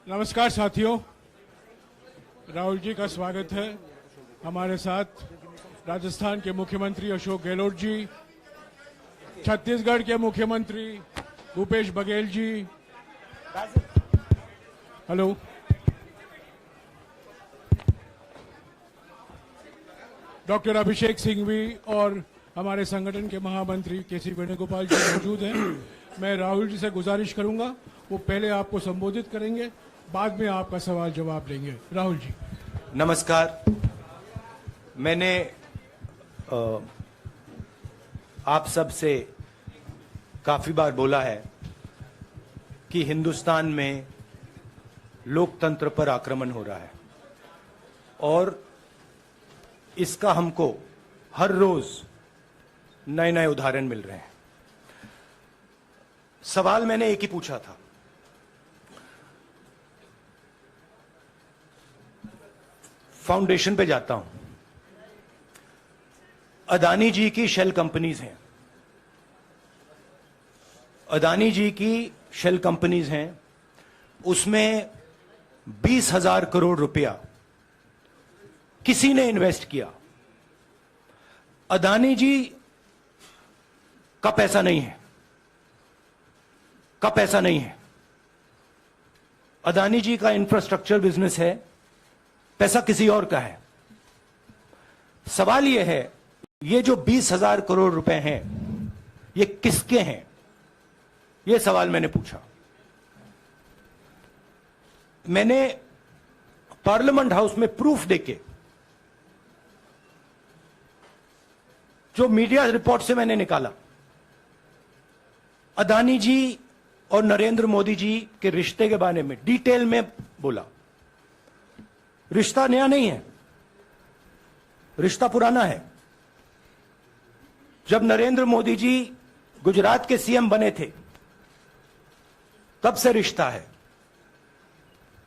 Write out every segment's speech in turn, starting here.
नमस्कार साथियों, राहुल जी का स्वागत है। हमारे साथ राजस्थान के मुख्यमंत्री अशोक गहलोत जी, छत्तीसगढ़ के मुख्यमंत्री भूपेश बघेल जी, हेलो, डॉक्टर अभिषेक सिंघवी और हमारे संगठन के महामंत्री केसी वेणुगोपाल जी मौजूद हैं। मैं राहुल जी से गुजारिश करूंगा, वो पहले आपको संबोधित करेंगे, बाद में आपका सवाल जवाब लेंगे। राहुल जी। नमस्कार। मैंने आप सब से काफी बार बोला है कि हिंदुस्तान में लोकतंत्र पर आक्रमण हो रहा है और इसका हमको हर रोज नए नए उदाहरण मिल रहे हैं। सवाल मैंने एक ही पूछा था, फाउंडेशन पे जाता हूं, अदानी जी की शेल कंपनीज हैं, अदानी जी की शेल कंपनीज हैं, उसमें 20,000 करोड़ रुपया किसी ने इन्वेस्ट किया। अदानी जी का पैसा नहीं है, का पैसा नहीं है। अदानी जी का इंफ्रास्ट्रक्चर बिजनेस है, पैसा किसी और का है। सवाल यह है, ये जो 20,000 करोड़ रुपए हैं, ये किसके हैं? यह सवाल मैंने पूछा। मैंने पार्लियामेंट हाउस में प्रूफ देके, जो मीडिया रिपोर्ट से मैंने निकाला, अदानी जी और नरेंद्र मोदी जी के रिश्ते के बारे में डिटेल में बोला। रिश्ता नया नहीं है, रिश्ता पुराना है। जब नरेंद्र मोदी जी गुजरात के सीएम बने थे, तब से रिश्ता है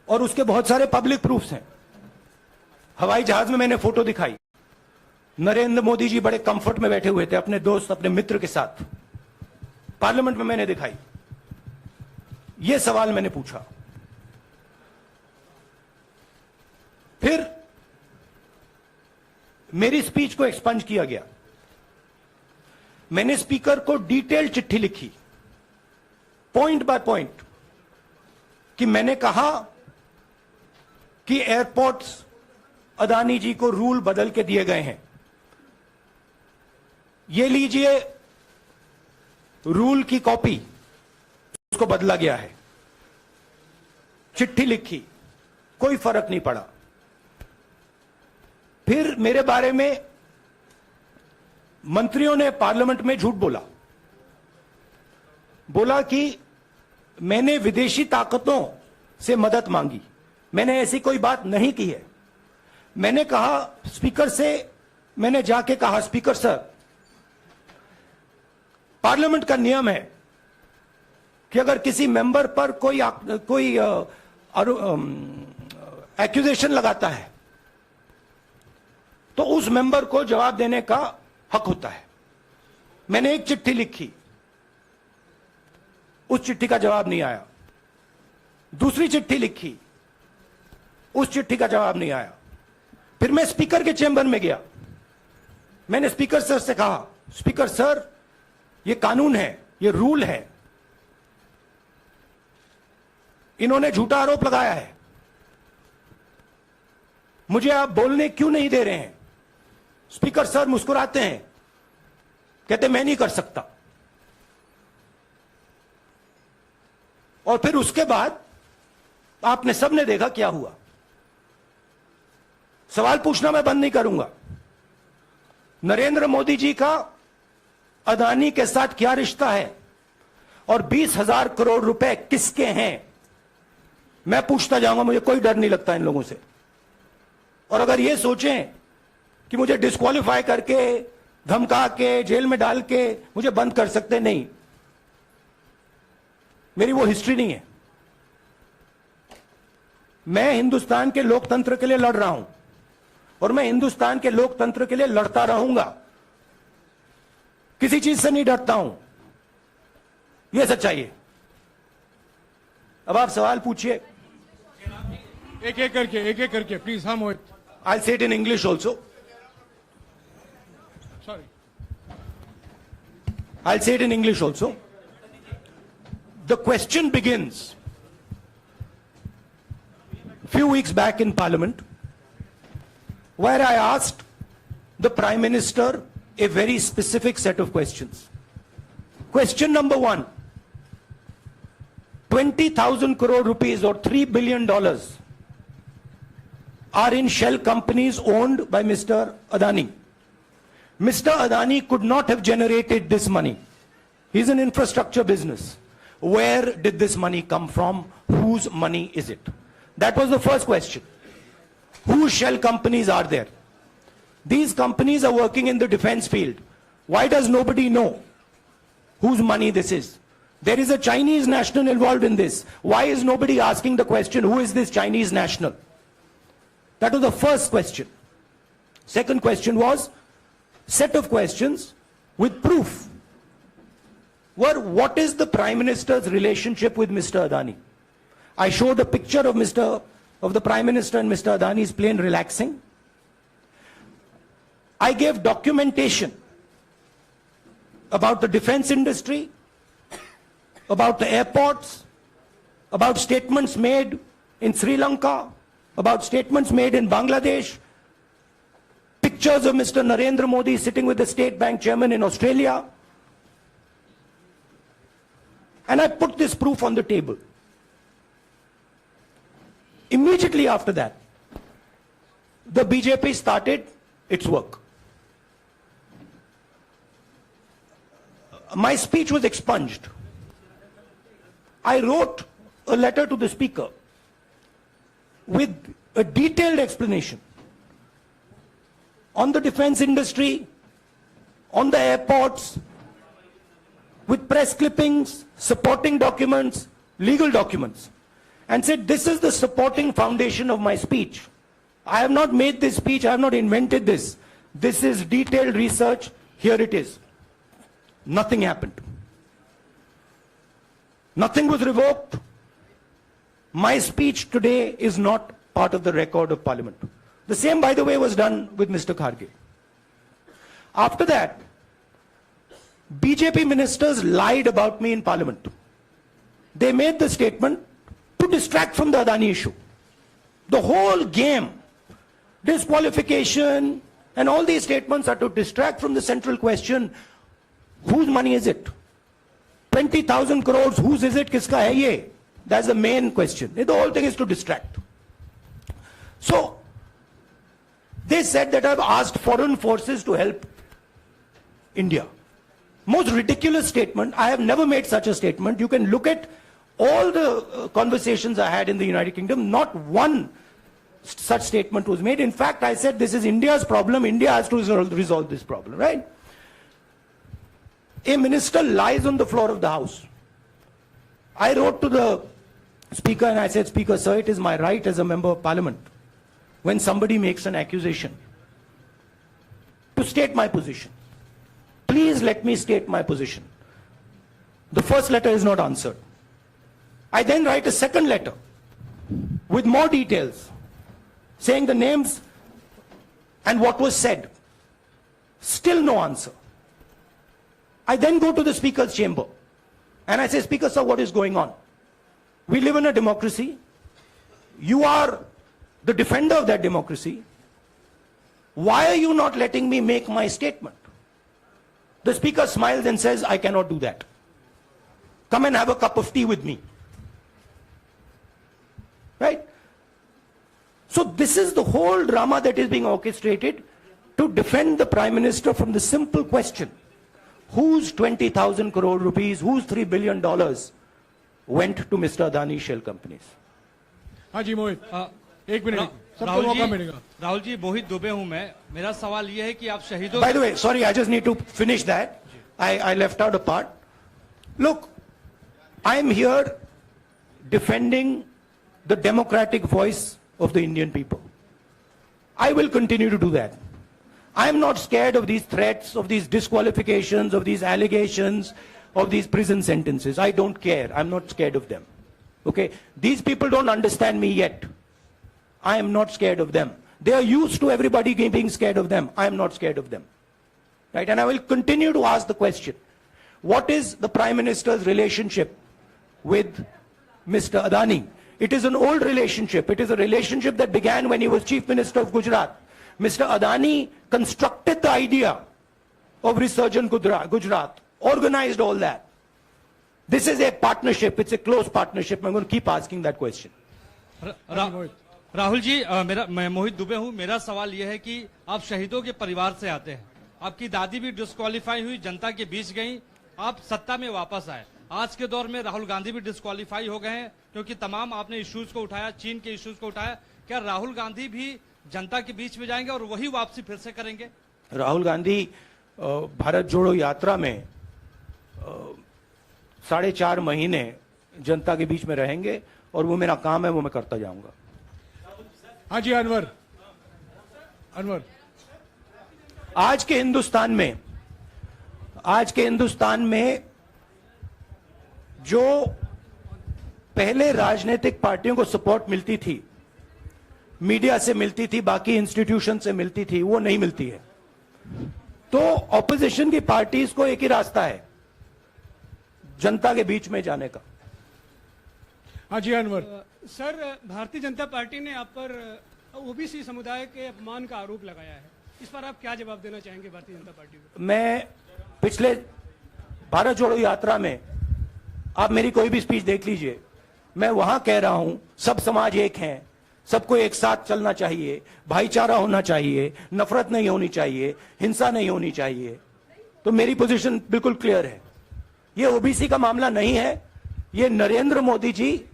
और उसके बहुत सारे पब्लिक प्रूफ्स हैं। हवाई जहाज में मैंने फोटो दिखाई, नरेंद्र मोदी जी बड़े कंफर्ट में बैठे हुए थे अपने दोस्त, अपने मित्र के साथ। पार्लियामेंट में मैंने दिखाई। यह सवाल मैंने पूछा। फिर मेरी स्पीच को एक्सपंज किया गया। मैंने स्पीकर को डिटेल चिट्ठी लिखी, पॉइंट बाय पॉइंट, कि मैंने कहा कि एयरपोर्ट्स अदानी जी को रूल बदल के दिए गए हैं। ये लीजिए रूल की कॉपी, उसको बदला गया है। चिट्ठी लिखी, कोई फर्क नहीं पड़ा। फिर मेरे बारे में मंत्रियों ने पार्लियामेंट में झूठ बोला, बोला कि मैंने विदेशी ताकतों से मदद मांगी। मैंने ऐसी कोई बात नहीं की है। मैंने कहा स्पीकर से, मैंने जाके कहा, स्पीकर सर, पार्लियामेंट का नियम है कि अगर किसी मेंबर पर कोई एक्यूजेशन लगाता है तो उस मेंबर को जवाब देने का हक होता है। मैंने एक चिट्ठी लिखी, उस चिट्ठी का जवाब नहीं आया। दूसरी चिट्ठी लिखी, उस चिट्ठी का जवाब नहीं आया। फिर मैं स्पीकर के चेंबर में गया। मैंने स्पीकर सर से कहा, स्पीकर सर, यह कानून है, यह रूल है, इन्होंने झूठा आरोप लगाया है, मुझे आप बोलने क्यों नहीं दे रहे हैं? स्पीकर सर मुस्कुराते हैं, कहते मैं नहीं कर सकता। और फिर उसके बाद आपने सबने देखा क्या हुआ। सवाल पूछना मैं बंद नहीं करूंगा। नरेंद्र मोदी जी का अदानी के साथ क्या रिश्ता है और 20,000 करोड़ रुपए किसके हैं, मैं पूछता जाऊंगा। मुझे कोई डर नहीं लगता इन लोगों से। और अगर ये सोचें कि मुझे डिस्क्वालीफाई करके, धमका के, जेल में डाल के मुझे बंद कर सकते, नहीं, मेरी वो हिस्ट्री नहीं है। मैं हिंदुस्तान के लोकतंत्र के लिए लड़ रहा हूं और मैं हिंदुस्तान के लोकतंत्र के लिए लड़ता रहूंगा। किसी चीज से नहीं डरता हूं, यह सच्चाई है। अब आप सवाल पूछिए। एक एक करके प्लीज. हाँ मोहित. I'll say it in English also. Sorry. I'll say it in English also. The question begins. A few weeks back in Parliament, where I asked the Prime Minister a very specific set of questions. Question number one, 20,000 crore rupees or $3 billion are in shell companies owned by Mr. Adani. Mr. Adani could not have generated this money. He's an infrastructure business. Where did this money come from? Whose money is it? That was the first question. Whose shell companies are there? These companies are working in the defense field. Why does nobody know whose money this is? There is a Chinese national involved in this. Why is nobody asking the question, who is this Chinese national? That was the first question. Second question was, set of questions with proof. What is the Prime Minister's relationship with Mr. Adani? I showed a picture of the Prime Minister and Mr. Adani's plane relaxing. I gave documentation about the defense industry, about the airports, about statements made in Sri Lanka, about statements made in Bangladesh, pictures of Mr. Narendra Modi sitting with the State Bank chairman in Australia. And I put this proof on the table. Immediately after that, the BJP started its work. My speech was expunged. I wrote a letter to the Speaker with a detailed explanation on the defense industry, on the airports, with press clippings, supporting documents, legal documents, and said, this is the supporting foundation of my speech. I have not made this speech, I have not invented this. This is detailed research, here it is. Nothing happened. Nothing was revoked. My speech today is not part of the record of Parliament. The same, by the way, was done with Mr. Kharge. After that, BJP ministers lied about me in Parliament. They made the statement to distract from the Adani issue. The whole game, disqualification, and all these statements are to distract from the central question, whose money is it? 20,000 crores, whose is it? Kiska hai ye? That's the main question. The whole thing is to distract. So, they said that I've asked foreign forces to help India. Most ridiculous statement. I have never made such a statement. You can look at all the conversations I had in the United Kingdom. Not one such statement was made. In fact, I said this is India's problem. India has to resolve this problem, right? A minister lies on the floor of the House. I wrote to the Speaker and I said, Speaker, sir, it is my right as a member of Parliament, when somebody makes an accusation, to state my position. Please let me state my position. The first letter is not answered. I then write a second letter with more details, saying the names and what was said. Still no answer. I then go to the Speaker's chamber and I say, Speaker, sir, what is going on? We live in a democracy. You are the defender of that democracy. Why are you not letting me make my statement? The Speaker smiles and says, I cannot do that. Come and have a cup of tea with me. Right? So this is the whole drama that is being orchestrated to defend the Prime Minister from the simple question, whose 20,000 crore rupees, whose $3 billion went to Mr. Adani shell companies? हाँ जी मोहित, एक minute सबको राहुल मौका जी, मिलेगा. राहुल जी, मोहित दुबे हूं मैं. मेरा सवाल ये है कि आप शहीदों. By the way, sorry, I just need to finish that. I left out a part. Look, I am here defending the democratic voice of the Indian people. I will continue to do that. I am not scared of these threats, of these disqualifications, of these allegations, of these prison sentences. I don't care. I'm not scared of them. Okay? These people don't understand me yet. I am not scared of them. They are used to everybody being scared of them. I am not scared of them. Right? And I will continue to ask the question, what is the Prime Minister's relationship with Mr. Adani? It is an old relationship. It is a relationship that began when he was Chief Minister of Gujarat. Mr. Adani constructed the idea of Resurgent Gujarat, organized all that. This is a partnership. It's a close partnership. I'm going to keep asking that question. Rahul ji, मैं मोहित दुबे हूं। मेरा सवाल यह है कि आप शहीदों के परिवार से आते हैं। आपकी दादी भी डिस्क्वालीफाई हुई, जनता के बीच गई, आप सत्ता में वापस आए। आज के दौर में राहुल गांधी भी डिस्क्वालीफाई हो गए हैं क्योंकि तमाम आपने इश्यूज को उठाया, चीन के इश्यूज को उठाया। क्या राहुल गांधी भी जनता के बीच में जाएंगे और वही वापसी फिर से करेंगे? राहुल गांधी भारत जोड़ो यात्रा में 4.5 महीने जनता के बीच में रहेंगे और वो मेरा काम है, वो मैं करता जाऊंगा। हाँ जी, अनवर। आज के हिंदुस्तान में जो पहले राजनीतिक पार्टियों को सपोर्ट मिलती थी, मीडिया से मिलती थी, बाकी इंस्टीट्यूशन से मिलती थी, वो नहीं मिलती है। तो ऑपोजिशन की पार्टीज को एक ही रास्ता है, जनता के बीच में जाने का। हाँ जी, अनवर। सर, भारतीय जनता पार्टी ने आप पर ओबीसी समुदाय के अपमान का आरोप लगाया है। इस पर आप क्या जवाब देना चाहेंगे भारतीय जनता पार्टी को? मैं पिछले भारत जोड़ो यात्रा में, आप मेरी कोई भी स्पीच देख लीजिए, मैं वहां कह रहा हूं सब समाज एक हैं, सबको एक साथ चलना चाहिए, भाईचारा होना चाहिए, नफरत नहीं होनी चाहिए, हिंसा नहीं होनी चाहिए। तो मेरी पोजीशन बिल्कुल क्लियर है। ये ओबीसी का मामला नहीं है, ये नरेंद्र मोदी जी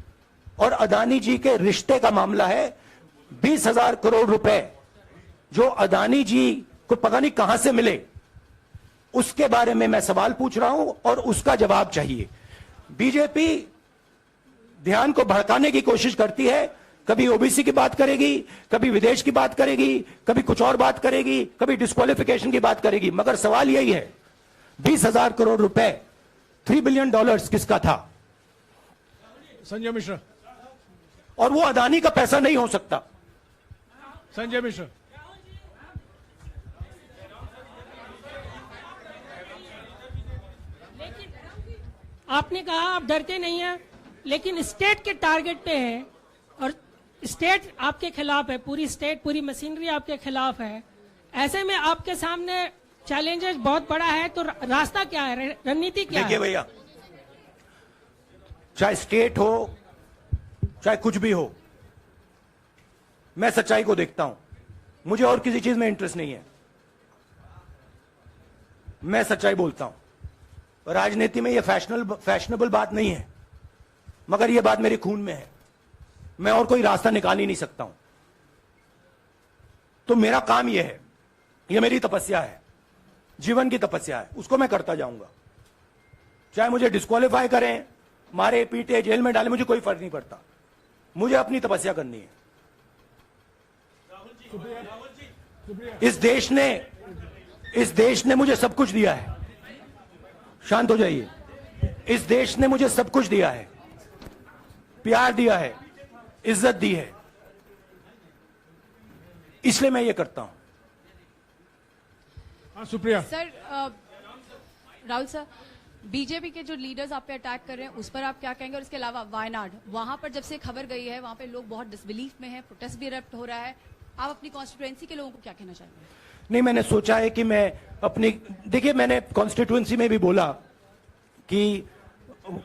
और अदानी जी के रिश्ते का मामला है। 20,000 करोड़ रुपए जो अदानी जी को पता नहीं कहां से मिले, उसके बारे में मैं सवाल पूछ रहा हूं और उसका जवाब चाहिए। बीजेपी ध्यान को भड़काने की कोशिश करती है, कभी ओबीसी की बात करेगी, कभी विदेश की बात करेगी, कभी कुछ और बात करेगी, कभी डिस्क्वालिफिकेशन की बात करेगी, मगर सवाल यही है 20,000 करोड़ रुपए, $3 बिलियन किसका था? संजय मिश्रा। और वो अदानी का पैसा नहीं हो सकता। संजय मिश्रा। आपने कहा आप डरते नहीं हैं, लेकिन स्टेट के टारगेट पे हैं और स्टेट आपके खिलाफ है, पूरी स्टेट, पूरी मशीनरी आपके खिलाफ है। ऐसे में आपके सामने चैलेंजेस बहुत बड़ा है, तो रास्ता क्या है, रणनीति क्या है? देखिए भैया, चाहे स्टेट हो, चाहे कुछ भी हो, मैं सच्चाई को देखता हूं। मुझे और किसी चीज में इंटरेस्ट नहीं है, मैं सच्चाई बोलता हूं। राजनीति में यह फैशनेबल बात नहीं है, मगर यह बात मेरे खून में है। मैं और कोई रास्ता निकाल ही नहीं सकता हूं। तो मेरा काम यह है, यह मेरी तपस्या है, जीवन की तपस्या है, उसको मैं करता जाऊंगा। चाहे मुझे डिस्क्वालीफाई करें, मारे पीटे, जेल में डाले, मुझे कोई फर्क नहीं पड़ता। मुझे अपनी तपस्या करनी है। इस देश ने मुझे सब कुछ दिया है। शांत हो जाइए। इस देश ने मुझे सब कुछ दिया है, प्यार दिया है, इज्जत दी है, इसलिए मैं ये करता हूं। हाँ, Supriya. Sir, Rahul sir, BJP के जो लीडर्स आप पे अटैक कर रहे हैं उस पर आप क्या कहेंगे? और इसके अलावा वायनाड, वहां पर जब से खबर गई है, वहां पे लोग बहुत डिसबिलीफ में हैं, प्रोटेस्ट भी इरप्ट हो रहा है, आप अपनी कॉन्स्टिट्यूएंसी के लोगों को क्या कहना चाहेंगे? नहीं, मैंने सोचा है कि मैं अपनी, देखिए मैंने कॉन्स्टिट्यूएंसी में भी बोला कि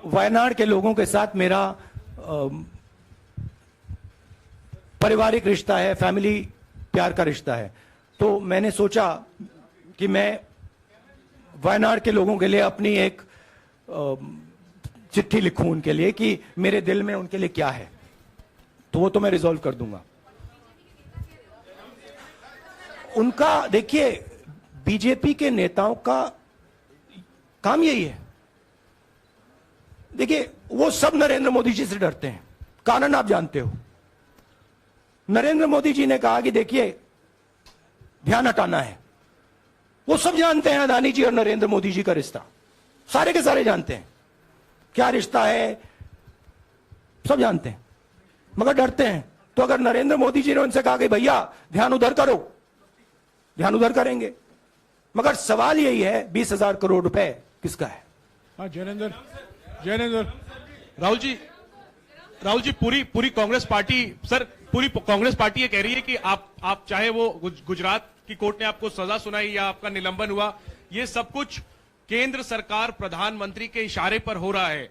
वायनाड के लोगों के साथ मेरा पारिवारिक रिश्ता है, फैमिली प्यार का रिश्ता है। तो मैंने सोचा कि मैं वायनाड के लोगों के लिए अपनी एक चिट्ठी लिखूं उनके लिए कि मेरे दिल में उनके लिए क्या है। तो वो तो मैं रिजॉल्व कर दूंगा। उनका, देखिए, बीजेपी के नेताओं का काम यही है। देखिए, वो सब नरेंद्र मोदी जी से डरते हैं, कारण आप जानते हो। नरेंद्र मोदी जी ने कहा कि देखिए ध्यान हटाना है। वो सब जानते हैं अदानी जी और नरेंद्र मोदी जी का रिश्ता, सारे के सारे जानते हैं क्या रिश्ता है, सब जानते हैं, मगर डरते हैं तो अगर नरेंद्र मोदी जी ने उनसे कहा कि भैया ध्यान उधर करो, ध्यान उधर करेंगे। मगर सवाल यही है 20,000 करोड़ रुपए किसका है? हाँ जैनेंद्र राहुल जी पूरी कांग्रेस पार्टी, सर पूरी कांग्रेस पार्टी ये कह रही है कि आप चाहे वो गुजरात की कोर्ट ने आपको सजा सुनाई या आपका निलंबन हुआ, ये सब कुछ केंद्र सरकार प्रधानमंत्री के इशारे पर हो रहा है।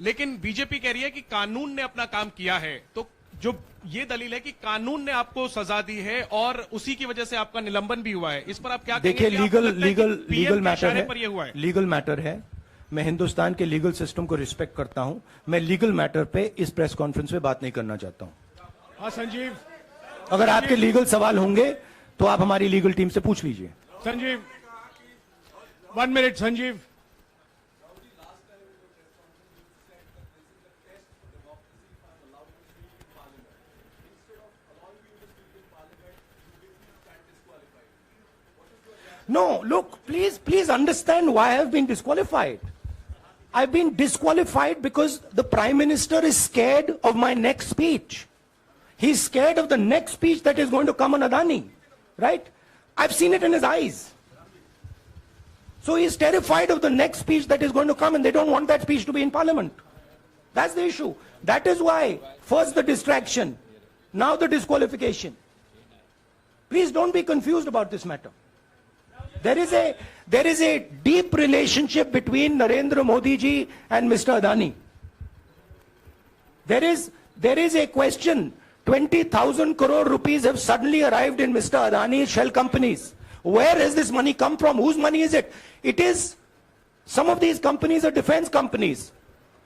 लेकिन बीजेपी कह रही है कि कानून ने अपना काम किया है। तो जो ये दलील है कि कानून ने आपको सजा दी है और उसी की वजह से आपका निलंबन भी हुआ है, इस पर आप क्या देखिए, लीगल मैटर है, पर ये हुआ है? लीगल मैटर है। मैं हिंदुस्तान के लीगल सिस्टम को रिस्पेक्ट करता हूं। मैं लीगल मैटर पे इस प्रेस कॉन्फ्रेंस में बात नहीं करना चाहता हूं। हाँ संजीव, अगर आपके लीगल सवाल होंगे तो आप हमारी लीगल टीम से पूछ लीजिए। Sanjeev 1 minute Sanjeev. No, look, please understand why I have been disqualified. I've been disqualified because the Prime Minister is scared of my next speech. He's scared of the next speech that is going to come on Adani, right? I've seen it in his eyes. So he's terrified of the next speech that is going to come, and they don't want that speech to be in Parliament. That's the issue. That is why, first the distraction, now the disqualification. Please don't be confused about this matter. There is a deep relationship between Narendra Modi ji and Mr. Adani. There is a question. 20,000 crore rupees have suddenly arrived in Mr. Adani's shell companies. Where has this money come from? Whose money is it? It is, some of these companies are defense companies.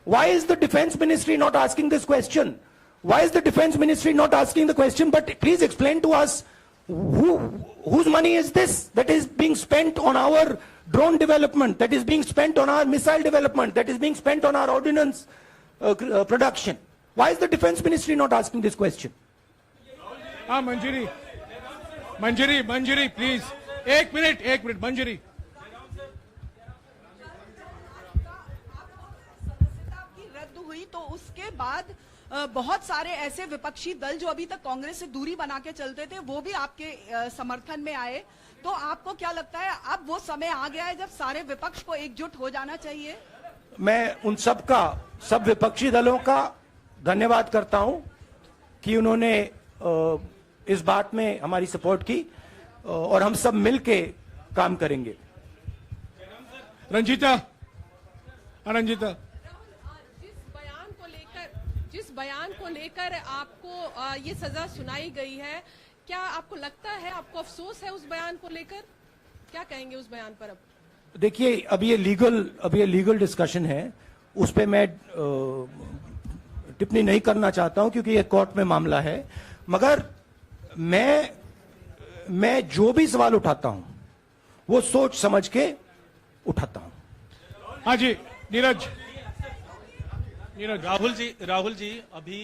Why is the defense ministry not asking this question? Why is the defense ministry not asking the question? But please explain to us, whose money is this that is being spent on our drone development, that is being spent on our missile development, that is being spent on our ordnance production? Why is the defense ministry not asking this question? हाँ मंजरी please, एक minute मंजरी। रद्द हुई तो उसके बाद बहुत सारे ऐसे विपक्षी दल जो अभी तक कांग्रेस से दूरी बना के चलते थे, वो भी आपके समर्थन में आए। तो आपको क्या लगता है अब वो समय आ गया है जब सारे विपक्ष को एकजुट हो जाना चाहिए? मैं उन सब विपक्षी दलों का धन्यवाद करता हूं कि उन्होंने इस बात में हमारी सपोर्ट की और हम सब मिलके काम करेंगे। रंजीता जिस बयान को लेकर आपको ये सजा सुनाई गई है, क्या आपको लगता है, आपको अफसोस है उस बयान को लेकर? क्या कहेंगे उस बयान पर? अब देखिए, अब ये लीगल डिस्कशन है, उस पे मैं टिप्पणी नहीं करना चाहता हूं क्योंकि ये कोर्ट में मामला है। मगर मैं जो भी सवाल उठाता हूं वो सोच समझ के उठाता हूं। हाँ जी नीरज। राहुल जी अभी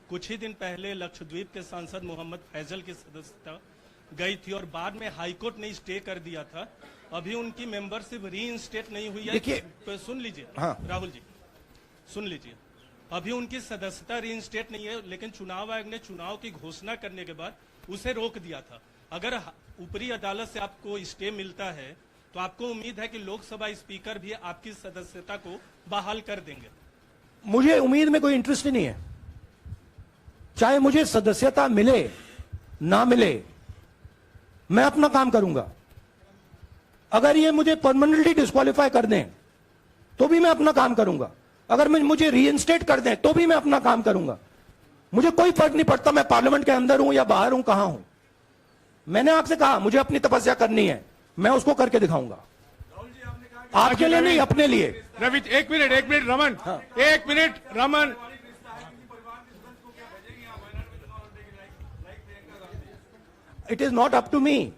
कुछ ही दिन पहले लक्षद्वीप के सांसद मोहम्मद फैजल की सदस्यता गई थी और बाद में हाईकोर्ट ने स्टे कर दिया था। अभी उनकी मेंबरशिप रीइंस्टेट नहीं हुई है। तो सुन लीजिए। हाँ। राहुल जी सुन लीजिए, अभी उनकी सदस्यता रीइंस्टेट नहीं है, लेकिन चुनाव आयोग ने चुनाव की घोषणा करने के बाद उसे रोक दिया था। अगर ऊपरी अदालत से आपको स्टे मिलता है तो आपको उम्मीद है कि लोकसभा स्पीकर भी आपकी सदस्यता को बहाल कर देंगे? मुझे उम्मीद में कोई इंटरेस्ट ही नहीं है। चाहे मुझे सदस्यता मिले ना मिले, मैं अपना काम करूंगा। अगर ये मुझे परमानेंटली डिस्क्वालीफाई कर दें तो भी मैं अपना काम करूंगा। अगर मुझे रीइंस्टेट कर दें तो भी मैं अपना काम करूंगा। मुझे कोई फर्क नहीं पड़ता मैं पार्लियामेंट के अंदर हूं या बाहर हूं, कहां हूं। मैंने आपसे कहा मुझे अपनी तपस्या करनी है, मैं उसको करके दिखाऊंगा। आपके लिए नहीं, अपने लिए। रवि एक मिनट रमन। हाँ। एक minute Raman. It is not up to me,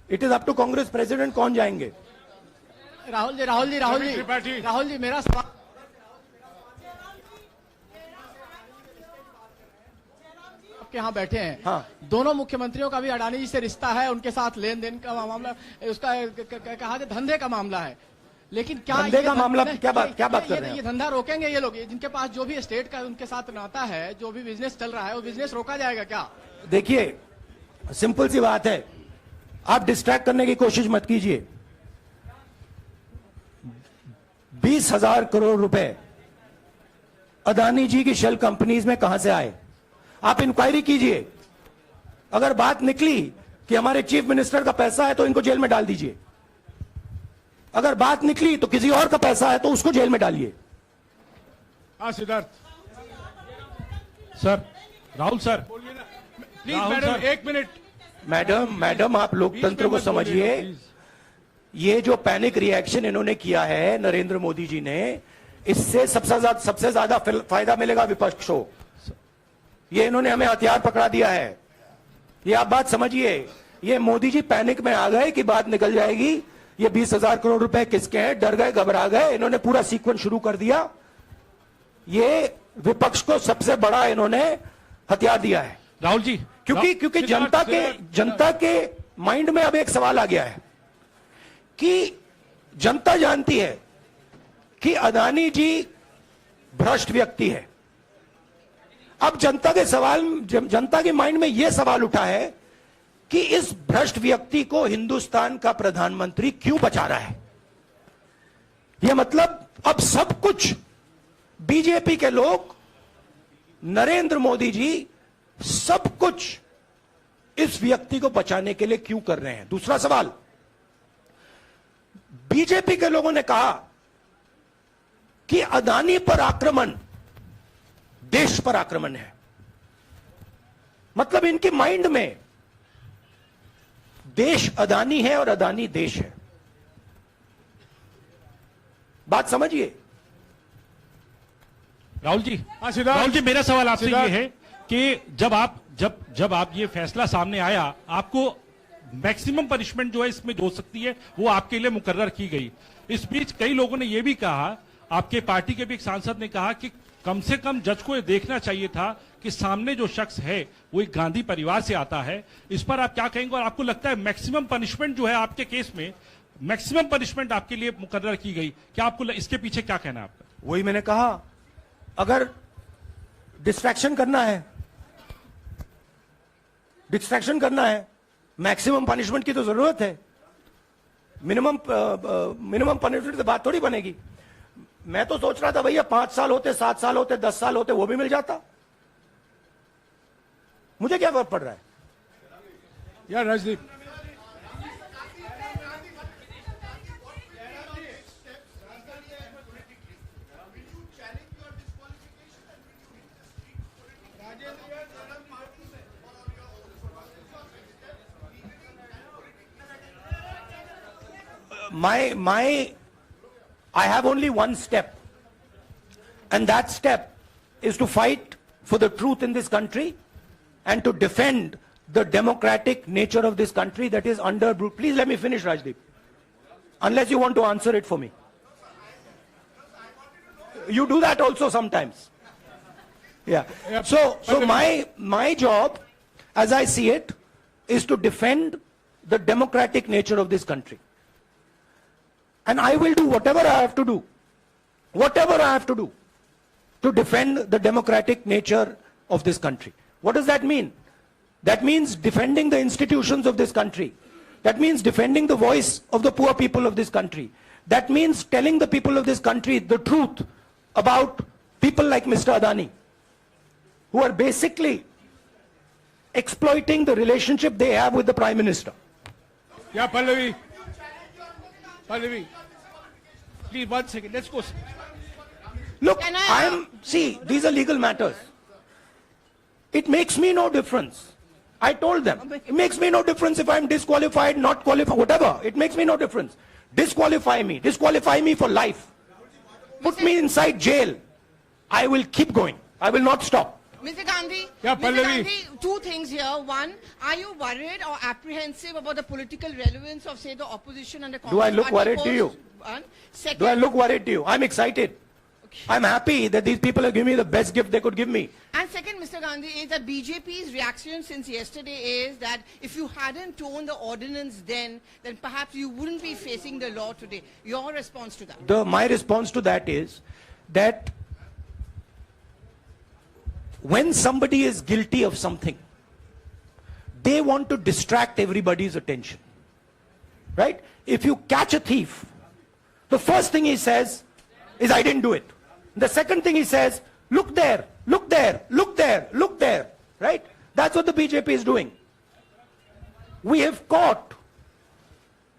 it is up to Congress president कौन जाएंगे। राहुल जी मेरा सवाल, आपके यहाँ बैठे हैं। हाँ। दोनों मुख्यमंत्रियों का भी अडानी जी से रिश्ता है, उनके साथ लेन देन का मामला, उसका कहा धंधे का मामला है। लेकिन क्या धंधे का मामला क्या बात कर रहे हैं ये धंधा रोकेंगे ये लोग? जिनके पास जो भी स्टेट का उनके साथ नाता है, जो भी बिजनेस चल रहा है, वो बिजनेस रोका जाएगा क्या? देखिए, सिंपल सी बात है, आप डिस्ट्रैक्ट करने की कोशिश मत कीजिए। 20,000 करोड़ रुपए अदानी जी की शेल कंपनीज में कहां से आए? आप इंक्वायरी कीजिए। अगर बात निकली कि हमारे चीफ मिनिस्टर का पैसा है तो इनको जेल में डाल दीजिए। अगर बात निकली तो किसी और का पैसा है तो उसको जेल में डालिए। Siddharth sir, Rahul sir, please madam, 1 minute. Madam आप लोकतंत्र को समझिए। ये जो पैनिक रिएक्शन इन्होंने किया है नरेंद्र मोदी जी ने, इससे सबसे ज्यादा फायदा मिलेगा विपक्ष को। ये इन्होंने हमें हथियार पकड़ा दिया है। ये आप बात समझिए। ये मोदी जी पैनिक में आ गए कि बात निकल जाएगी, ये 20,000 करोड़ रुपए किसके हैं, डर गए, घबरा गए, इन्होंने पूरा सीक्वेंस शुरू कर दिया। ये विपक्ष को सबसे बड़ा इन्होंने हथियार दिया है राहुल जी, क्योंकि जनता के माइंड में अब एक सवाल आ गया है कि जनता जानती है कि अदानी जी भ्रष्ट व्यक्ति है। अब जनता के माइंड में यह सवाल उठा है कि इस भ्रष्ट व्यक्ति को हिंदुस्तान का प्रधानमंत्री क्यों बचा रहा है। यह मतलब अब सब कुछ बीजेपी के लोग, नरेंद्र मोदी जी सब कुछ इस व्यक्ति को बचाने के लिए क्यों कर रहे हैं। दूसरा सवाल, बीजेपी के लोगों ने कहा कि अदानी पर आक्रमण देश पर आक्रमण है। मतलब इनके माइंड में देश अदानी है और अदानी देश है। बात समझिए राहुल जी, मेरा सवाल आपसे ये है कि जब आप ये फैसला सामने आया, आपको मैक्सिमम पनिशमेंट जो है इसमें जो हो सकती है वो आपके लिए मुकर्रर की गई। इस बीच कई लोगों ने यह भी कहा, आपके पार्टी के भी एक सांसद ने कहा कि कम से कम जज को यह देखना चाहिए था कि सामने जो शख्स है वो एक गांधी परिवार से आता है। इस पर आप क्या कहेंगे? और आपको लगता है मैक्सिमम पनिशमेंट जो है आपके केस में, मैक्सिमम पनिशमेंट आपके लिए मुकर्रर की गई, क्या आपको इसके पीछे क्या कहना है आपका? वही मैंने कहा, अगर डिस्ट्रैक्शन करना है, मैक्सिमम पनिशमेंट की तो जरूरत है। मिनिमम पनिशमेंट से बात थोड़ी बनेगी। मैं तो सोच रहा था भैया 5 साल होते, 7 साल होते, 10 साल होते, वो भी मिल जाता। मुझे क्या फर्क पड़ रहा है यार Rajdeep. I have only one step, and that step is to fight for the truth in this country and to defend the democratic nature of this country that is under. Please let me finish, Rajdeep, unless you want to answer it for me. You do that also sometimes. Yeah. So my job, as I see it, is to defend the democratic nature of this country. And I will do whatever I have to do to defend the democratic nature of this country. What does that mean? That means defending the institutions of this country. That means defending the voice of the poor people of this country. That means telling the people of this country the truth about people like Mr. Adani, who are basically exploiting the relationship they have with the Prime Minister. Yeah, Pallavi, please 1 second, let's go. Look, see, these are legal matters. It makes me no difference. I told them, it makes me no difference if I'm disqualified, not qualified, whatever. It makes me no difference. Disqualify me for life. Put me inside jail. I will keep going. I will not stop. Mr. Gandhi, Yeah, Mr. Pallavi. Gandhi, 2 things here. One, are you worried or apprehensive about the political relevance of, say, the opposition and the Congress Do I look party worried to post? you? One. Second, Do I look worried to you? I'm excited. I'm happy that these people have given me the best gift they could give me. And second, Mr. Gandhi, is that BJP's reaction since yesterday is that if you hadn't torn the ordinance then perhaps you wouldn't be facing the law today. Your response to that? My response to that is that when somebody is guilty of something, they want to distract everybody's attention. Right? If you catch a thief, the first thing he says is, I didn't do it. The second thing he says, look there, look there, look there, look there. Right? That's what the BJP is doing. We have caught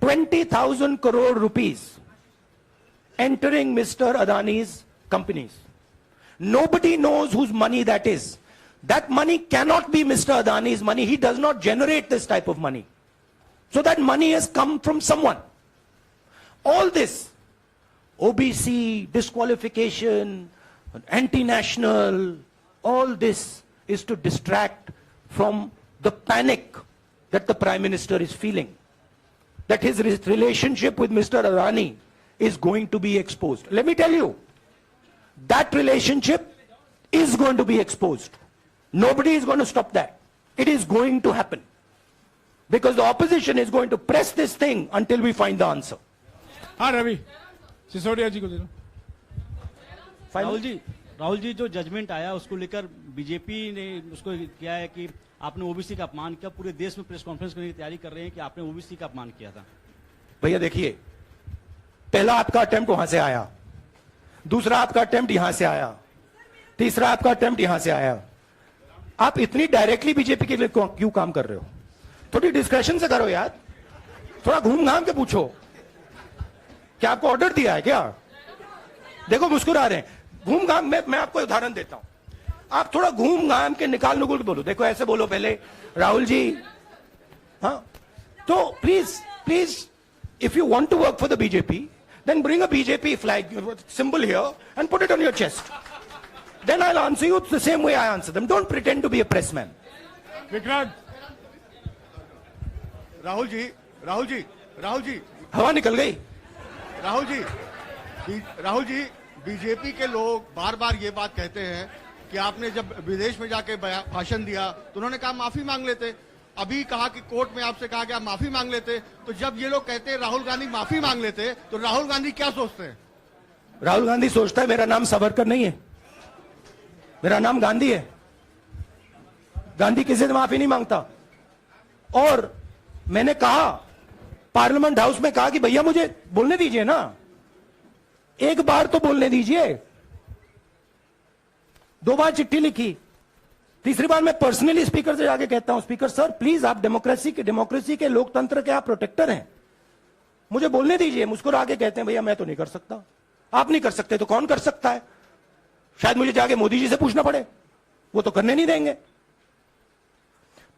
20,000 crore rupees entering Mr. Adani's companies. Nobody knows whose money that is. That money cannot be Mr. Adani's money. He does not generate this type of money. So that money has come from someone. All this, OBC, disqualification, anti-national, all this is to distract from the panic that the Prime Minister is feeling. That his relationship with Mr. Adani is going to be exposed. Let me tell you, that relationship is going to be exposed. Nobody is going to stop that. It is going to happen. Because the opposition is going to press this thing until we find the answer. हाँ रवि सिसोदिया जी को दे दो। राहुल जी जो judgement आया उसको लेकर BJP ने उसको किया है कि आपने ओबीसी का अपमान किया। पूरे देश में प्रेस कॉन्फ्रेंस करने की तैयारी कर रहे हैं कि आपने ओबीसी का अपमान किया था। भैया देखिए, पहला आपका अटेम्प्ट वहां से आया, दूसरा आपका अटेम्प्ट यहां से आया, तीसरा आपका अटेम्प्ट यहां से आया। आप इतनी डायरेक्टली बीजेपी के लिए क्यों काम कर रहे हो? थोड़ी डिस्कशन से करो यार, थोड़ा घूम घाम के पूछो। क्या आपको ऑर्डर दिया है क्या? देखो मुस्कुरा रहे हैं। घूम घाम मैं आपको उदाहरण देता हूं, आप थोड़ा घूम घाम के निकाल नुकुल बोलो। देखो ऐसे बोलो पहले, राहुल जी, हाँ तो please if you want to work for the BJP, then bring a BJP flag symbol here and put it on your chest. Then I'll answer you the same way I answer them. Don't pretend to be a press man. Vikrant, Rahul ji हवा निकल गई। Rahul ji BJP के लोग बार बार ये बात कहते हैं कि आपने जब विदेश में जाके भाषण दिया तो उन्होंने कहा माफी मांग लेते। अभी कहा कि कोर्ट में आपसे कहा गया माफी मांग लेते। तो जब ये लोग कहते हैं राहुल गांधी माफी मांग लेते, तो राहुल गांधी क्या सोचते हैं? राहुल गांधी सोचता है मेरा नाम सावरकर नहीं है, मेरा नाम गांधी है। गांधी किसी से माफी नहीं मांगता। और मैंने कहा, पार्लियामेंट हाउस में कहा कि भैया मुझे बोलने दीजिए ना, एक बार तो बोलने दीजिए। 2 बार चिट्ठी लिखी, तीसरी बार मैं पर्सनली स्पीकर से जाके कहता हूं, स्पीकर सर प्लीज, आप डेमोक्रेसी के लोकतंत्र के आप प्रोटेक्टर हैं, मुझे बोलने दीजिए। मुस्कुरा के कहते हैं भैया मैं तो नहीं कर सकता। आप नहीं कर सकते तो कौन कर सकता है? शायद मुझे जाके मोदी जी से पूछना पड़े, वो तो करने नहीं देंगे।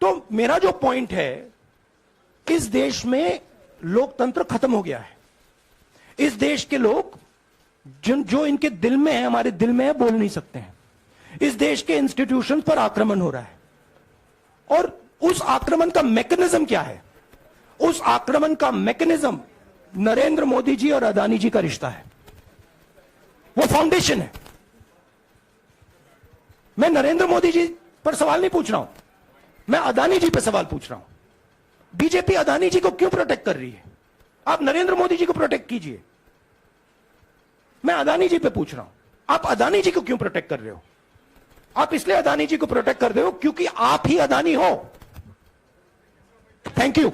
तो मेरा जो पॉइंट है, इस देश में लोकतंत्र खत्म हो गया है। इस देश के लोग जो इनके दिल में है, हमारे दिल में है, बोल नहीं सकते हैं। इस देश के इंस्टीट्यूशंस पर आक्रमण हो रहा है। और उस आक्रमण का मैकेनिज्म क्या है? उस आक्रमण का मैकेनिज्म नरेंद्र मोदी जी और अदानी जी का रिश्ता है, वो फाउंडेशन है। मैं नरेंद्र मोदी जी पर सवाल नहीं पूछ रहा हूं, मैं अदानी जी पर सवाल पूछ रहा हूं। बीजेपी अदानी जी को क्यों प्रोटेक्ट कर रही है? आप नरेंद्र मोदी जी को प्रोटेक्ट कीजिए। मैं अदानी जी पे पूछ रहा हूं, आप अदानी जी को क्यों प्रोटेक्ट कर रहे हो? आप इसलिए अदानी जी को प्रोटेक्ट कर रहे हो क्योंकि आप ही अदानी हो। Thank you.